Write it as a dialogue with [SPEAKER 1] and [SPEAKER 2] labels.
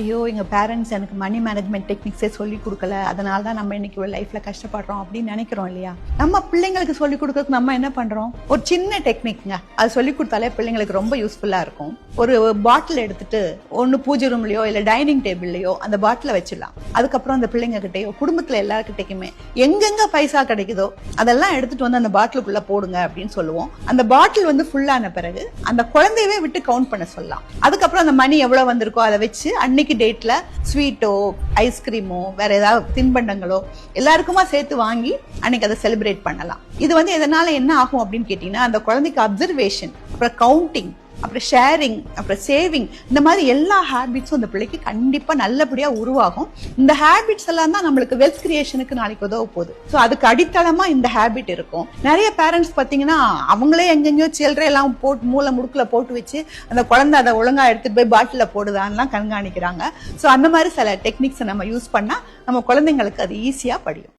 [SPEAKER 1] ஐயோ எங்க பேரண்ட்ஸ் எனக்கு மணி மேனேஜ்மெண்ட் டெக்னிக்ஸே சொல்லி கொடுக்கல, அதனால தான் நம்ம இன்னைக்கு லைஃப்ல கஷ்டப்படுறோம் அப்படின்னு நினைக்கிறோம் இல்லையா? நம்ம பிள்ளைங்களுக்கு சொல்லி கொடுக்கறதுக்கு நம்ம என்ன பண்றோம்? ஒரு சின்ன டெக்னிக்ங்க, அது சொல்லி கொடுத்தாலே பிள்ளைங்களுக்கு ரொம்ப யூஸ்ஃபுல்லா இருக்கும். ஒரு பாட்டில் எடுத்துட்டு ஒன்னு பூஜை ரூம்லயோ இல்ல டைனிங் டேபிள்லயோ அந்த பாட்டில வச்சிடலாம். அதுக்கப்புறம் அந்த பிள்ளைங்க கிட்டயோ குடும்பத்துல எல்லாருக்கிட்டையுமே எங்கெங்க பைசா கிடைக்குதோ அதெல்லாம் எடுத்துட்டு வந்து அந்த பாட்டிலுக்குள்ள போடுங்க அப்படின்னு சொல்லுவோம். அந்த பாட்டில் வந்து ஃபுல்லான பிறகு அந்த குழந்தையவே விட்டு கவுண்ட் பண்ண சொல்லலாம். அதுக்கப்புறம் அந்த மணி எவ்வளவு வந்திருக்கோ அதை வச்சு அன்னைக்கு டேட்ல ஸ்வீட்டோ ஐஸ்கிரீமோ வேற ஏதாவது தின்பண்டங்களோ எல்லாருக்குமா சேர்த்து வாங்கி அன்னைக்கு அதை செலிப்ரேட் பண்ணலாம். இது வந்து எதனால என்ன ஆகும் அப்படின்னு கேட்டீங்கன்னா, அந்த குழந்தைக்கு அப்சர்வேஷன், அப்புறம் கவுண்டிங், அப்புறம் ஷேரிங், அப்புறம் சேவிங், இந்த மாதிரி எல்லா ஹேபிட்ஸும் அந்த பிள்ளைக்கு கண்டிப்பா நல்லபடியா உருவாகும். இந்த ஹேபிட்ஸ் எல்லாம் தான் நம்மளுக்கு வெல்த் கிரியேஷனுக்கு நாளைக்கு உதவ போகுது. ஸோ அதுக்கு அடித்தளமா இந்த ஹேபிட் இருக்கும். நிறைய பேரண்ட்ஸ் பாத்தீங்கன்னா அவங்களே எங்கெங்கயோ சில்லறை எல்லாம் போட்டு மூளை முடுக்குல போட்டு வச்சு அந்த குழந்தை அதை ஒழுங்கா எடுத்துட்டு போய் பாட்டில போடுதான்லாம் கண்காணிக்கிறாங்க. ஸோ அந்த மாதிரி சில டெக்னிக்ஸ் நம்ம யூஸ் பண்ணா நம்ம குழந்தைங்களுக்கு அது ஈஸியா படியும்.